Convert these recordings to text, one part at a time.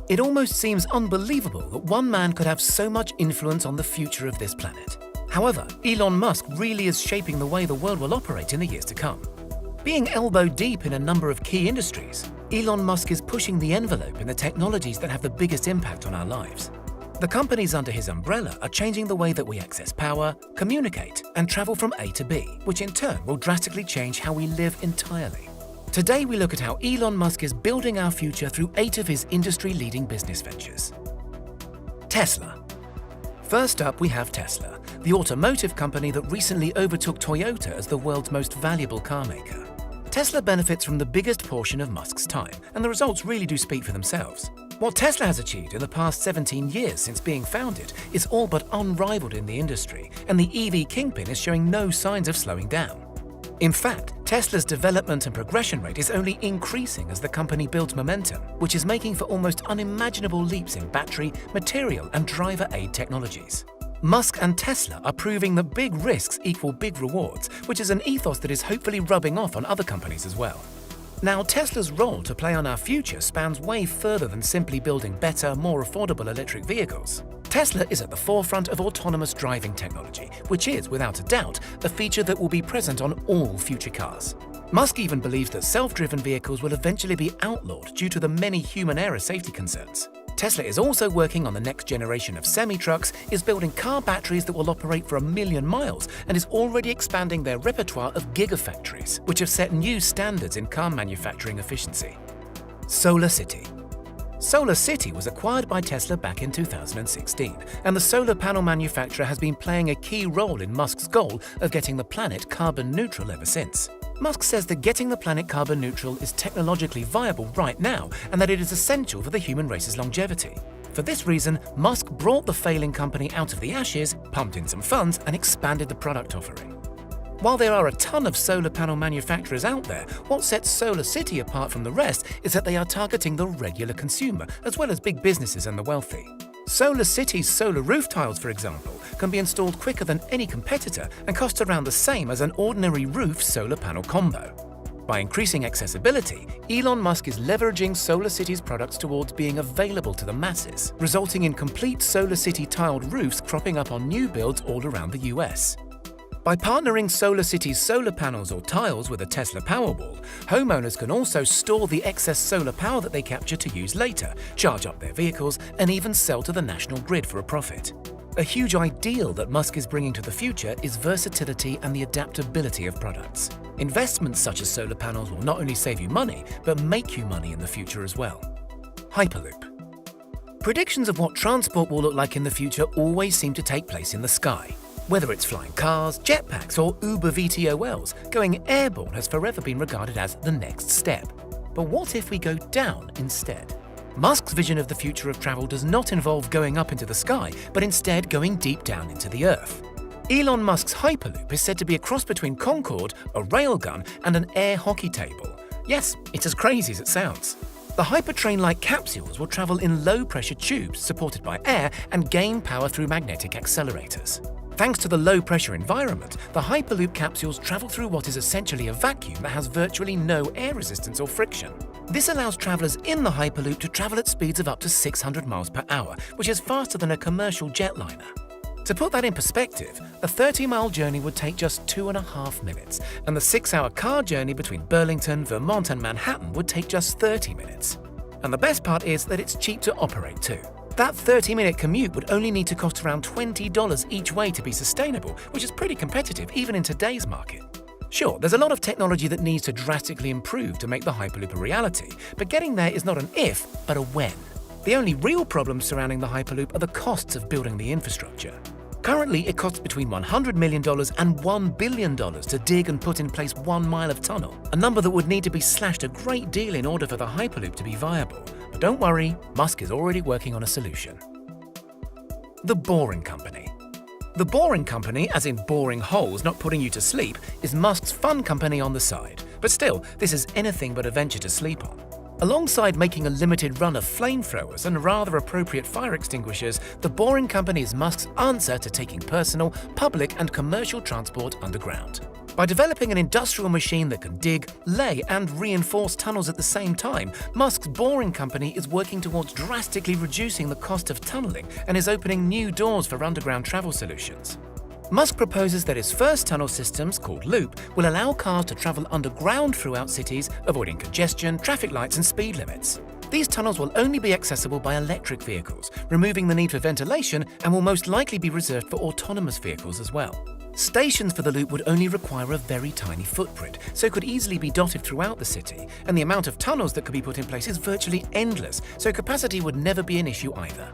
It almost seems unbelievable that one man could have so much influence on the future of this planet. However, Elon Musk really is shaping the way the world will operate in the years to come. Being elbow deep in a number of key industries, Elon Musk is pushing the envelope in the technologies that have the biggest impact on our lives. The companies under his umbrella are changing the way that we access power, communicate, and travel from A to B, which in turn will drastically change how we live entirely. Today we look at how Elon Musk is building our future through 8 of his industry-leading business ventures. Tesla. First up, we have Tesla, the automotive company that recently overtook Toyota as the world's most valuable car maker. Tesla benefits from the biggest portion of Musk's time, and the results really do speak for themselves. What Tesla has achieved in the past 17 years since being founded is all but unrivaled in the industry, and the EV kingpin is showing no signs of slowing down. In fact, Tesla's development and progression rate is only increasing as the company builds momentum, which is making for almost unimaginable leaps in battery, material, and driver aid technologies. Musk and Tesla are proving that big risks equal big rewards, which is an ethos that is hopefully rubbing off on other companies as well. Now, Tesla's role to play on our future spans way further than simply building better, more affordable electric vehicles. Tesla is at the forefront of autonomous driving technology, which is, without a doubt, a feature that will be present on all future cars. Musk even believes that self-driven vehicles will eventually be outlawed due to the many human error safety concerns. Tesla is also working on the next generation of semi-trucks, is building car batteries that will operate for 1 million miles, and is already expanding their repertoire of gigafactories, which have set new standards in car manufacturing efficiency. SolarCity. SolarCity was acquired by Tesla back in 2016, and the solar panel manufacturer has been playing a key role in Musk's goal of getting the planet carbon neutral ever since. Musk says that getting the planet carbon neutral is technologically viable right now and that it is essential for the human race's longevity. For this reason, Musk brought the failing company out of the ashes, pumped in some funds, and expanded the product offering. While there are a ton of solar panel manufacturers out there, what sets SolarCity apart from the rest is that they are targeting the regular consumer, as well as big businesses and the wealthy. SolarCity's solar roof tiles, for example, can be installed quicker than any competitor and cost around the same as an ordinary roof solar panel combo. By increasing accessibility, Elon Musk is leveraging SolarCity's products towards being available to the masses, resulting in complete SolarCity tiled roofs cropping up on new builds all around the US. By partnering SolarCity's solar panels or tiles with a Tesla Powerwall, homeowners can also store the excess solar power that they capture to use later, charge up their vehicles, and even sell to the national grid for a profit. A huge ideal that Musk is bringing to the future is versatility and the adaptability of products. Investments such as solar panels will not only save you money, but make you money in the future as well. Hyperloop. Predictions of what transport will look like in the future always seem to take place in the sky. Whether it's flying cars, jetpacks, or Uber VTOLs, going airborne has forever been regarded as the next step. But what if we go down instead? Musk's vision of the future of travel does not involve going up into the sky, but instead going deep down into the Earth. Elon Musk's Hyperloop is said to be a cross between Concorde, a railgun, and an air hockey table. Yes, it's as crazy as it sounds. The hypertrain-like capsules will travel in low-pressure tubes supported by air and gain power through magnetic accelerators. Thanks to the low-pressure environment, the Hyperloop capsules travel through what is essentially a vacuum that has virtually no air resistance or friction. This allows travelers in the Hyperloop to travel at speeds of up to 600 miles per hour, which is faster than a commercial jetliner. To put that in perspective, a 30-mile journey would take just 2.5 minutes, and the 6-hour car journey between Burlington, Vermont and Manhattan would take just 30 minutes. And the best part is that it's cheap to operate too. That 30-minute commute would only need to cost around $20 each way to be sustainable, which is pretty competitive even in today's market. Sure, there's a lot of technology that needs to drastically improve to make the Hyperloop a reality, but getting there is not an if, but a when. The only real problems surrounding the Hyperloop are the costs of building the infrastructure. Currently, it costs between $100 million and $1 billion to dig and put in place 1 mile of tunnel, a number that would need to be slashed a great deal in order for the Hyperloop to be viable. But don't worry, Musk is already working on a solution. The Boring Company. The Boring Company, as in boring holes not putting you to sleep, is Musk's fun company on the side. But still, this is anything but a venture to sleep on. Alongside making a limited run of flamethrowers and rather appropriate fire extinguishers, the Boring Company is Musk's answer to taking personal, public and commercial transport underground. By developing an industrial machine that can dig, lay, and reinforce tunnels at the same time, Musk's boring company is working towards drastically reducing the cost of tunneling and is opening new doors for underground travel solutions. Musk proposes that his first tunnel systems, called Loop, will allow cars to travel underground throughout cities, avoiding congestion, traffic lights, and speed limits. These tunnels will only be accessible by electric vehicles, removing the need for ventilation, and will most likely be reserved for autonomous vehicles as well. Stations for the Loop would only require a very tiny footprint, so could easily be dotted throughout the city, and the amount of tunnels that could be put in place is virtually endless, so capacity would never be an issue either.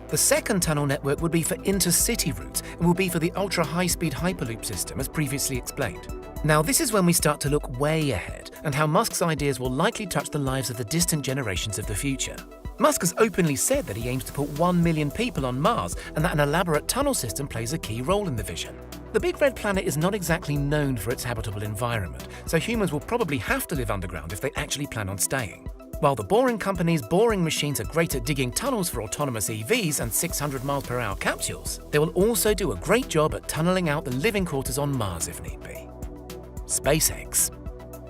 The second tunnel network would be for intercity routes and will be for the ultra-high-speed Hyperloop system, as previously explained. Now, this is when we start to look way ahead, and how Musk's ideas will likely touch the lives of the distant generations of the future. Musk has openly said that he aims to put 1 million people on Mars, and that an elaborate tunnel system plays a key role in the vision. The Big Red Planet is not exactly known for its habitable environment, so humans will probably have to live underground if they actually plan on staying. While the Boring Company's boring machines are great at digging tunnels for autonomous EVs and 600 mph capsules, they will also do a great job at tunneling out the living quarters on Mars if need be. SpaceX.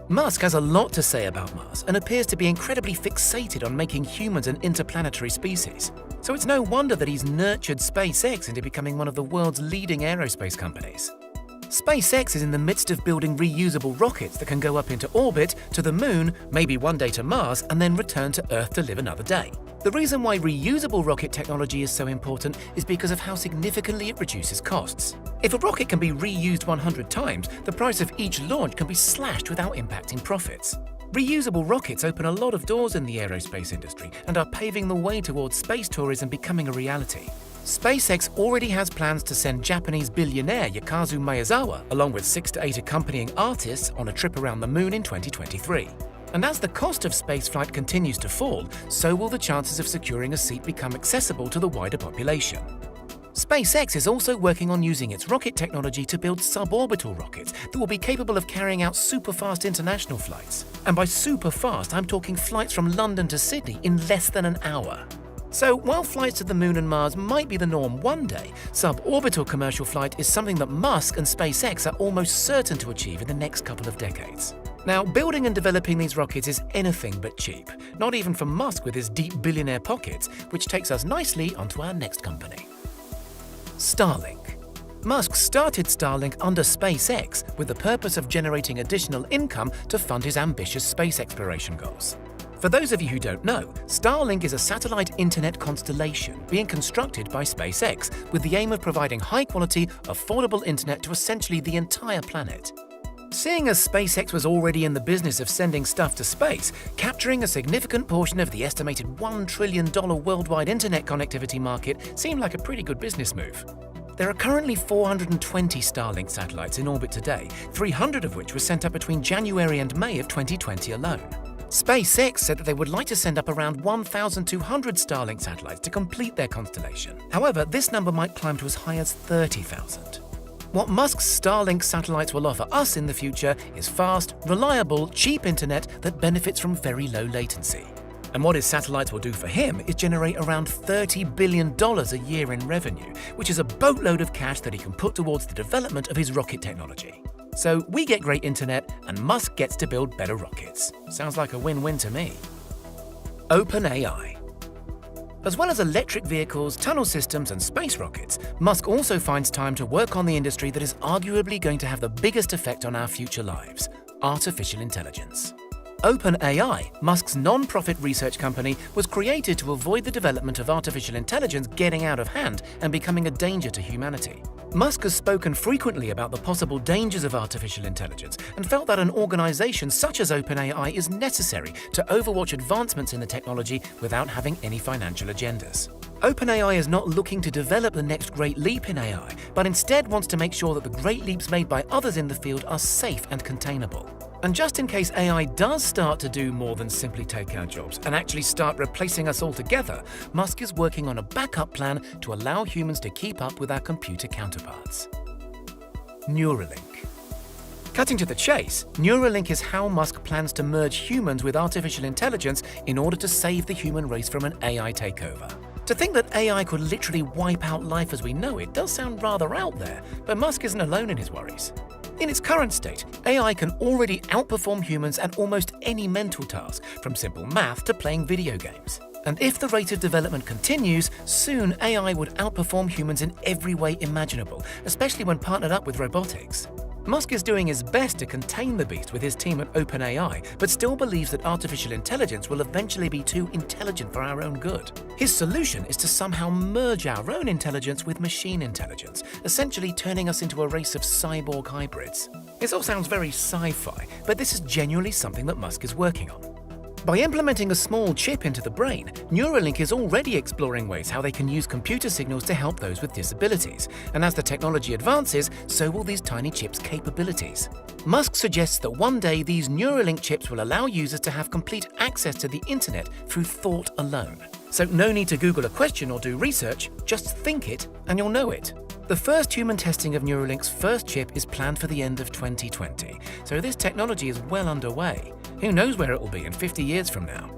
Musk has a lot to say about Mars and appears to be incredibly fixated on making humans an interplanetary species. So it's no wonder that he's nurtured SpaceX into becoming one of the world's leading aerospace companies. SpaceX is in the midst of building reusable rockets that can go up into orbit, to the Moon, maybe one day to Mars, and then return to Earth to live another day. The reason why reusable rocket technology is so important is because of how significantly it reduces costs. If a rocket can be reused 100 times, the price of each launch can be slashed without impacting profits. Reusable rockets open a lot of doors in the aerospace industry and are paving the way towards space tourism becoming a reality. SpaceX already has plans to send Japanese billionaire Yoshikazu Maezawa, along with 6 to 8 accompanying artists, on a trip around the Moon in 2023. And as the cost of spaceflight continues to fall, so will the chances of securing a seat become accessible to the wider population. SpaceX is also working on using its rocket technology to build suborbital rockets that will be capable of carrying out super-fast international flights. And by super fast, I'm talking flights from London to Sydney in less than an hour. So while flights to the Moon and Mars might be the norm one day, suborbital commercial flight is something that Musk and SpaceX are almost certain to achieve in the next couple of decades. Now, building and developing these rockets is anything but cheap, not even for Musk with his deep billionaire pockets, which takes us nicely onto our next company. Starlink. Musk started Starlink under SpaceX with the purpose of generating additional income to fund his ambitious space exploration goals. For those of you who don't know, Starlink is a satellite internet constellation being constructed by SpaceX with the aim of providing high-quality, affordable internet to essentially the entire planet. Seeing as SpaceX was already in the business of sending stuff to space, capturing a significant portion of the estimated $1 trillion worldwide internet connectivity market seemed like a pretty good business move. There are currently 420 Starlink satellites in orbit today, 300 of which were sent up between January and May of 2020 alone. SpaceX said that they would like to send up around 1,200 Starlink satellites to complete their constellation. However, this number might climb to as high as 30,000. What Musk's Starlink satellites will offer us in the future is fast, reliable, cheap internet that benefits from very low latency. And what his satellites will do for him is generate around $30 billion a year in revenue, which is a boatload of cash that he can put towards the development of his rocket technology. So we get great internet, and Musk gets to build better rockets. Sounds like a win-win to me. OpenAI. As well as electric vehicles, tunnel systems, and space rockets, Musk also finds time to work on the industry that is arguably going to have the biggest effect on our future lives: artificial intelligence. OpenAI, Musk's non-profit research company, was created to avoid the development of artificial intelligence getting out of hand and becoming a danger to humanity. Musk has spoken frequently about the possible dangers of artificial intelligence and felt that an organization such as OpenAI is necessary to overwatch advancements in the technology without having any financial agendas. OpenAI is not looking to develop the next great leap in AI, but instead wants to make sure that the great leaps made by others in the field are safe and containable. And just in case AI does start to do more than simply take our jobs and actually start replacing us altogether, Musk is working on a backup plan to allow humans to keep up with our computer counterparts. Neuralink. Cutting to the chase, Neuralink is how Musk plans to merge humans with artificial intelligence in order to save the human race from an AI takeover. To think that AI could literally wipe out life as we know it does sound rather out there, but Musk isn't alone in his worries. In its current state, AI can already outperform humans at almost any mental task, from simple math to playing video games. And if the rate of development continues, soon AI would outperform humans in every way imaginable, especially when partnered up with robotics. Musk is doing his best to contain the beast with his team at OpenAI, but still believes that artificial intelligence will eventually be too intelligent for our own good. His solution is to somehow merge our own intelligence with machine intelligence, essentially turning us into a race of cyborg hybrids. This all sounds very sci-fi, but this is genuinely something that Musk is working on. By implementing a small chip into the brain, Neuralink is already exploring ways how they can use computer signals to help those with disabilities. And as the technology advances, so will these tiny chips' capabilities. Musk suggests that one day these Neuralink chips will allow users to have complete access to the internet through thought alone. So no need to Google a question or do research, just think it and you'll know it. The first human testing of Neuralink's first chip is planned for the end of 2020, so this technology is well underway. Who knows where it will be in 50 years from now?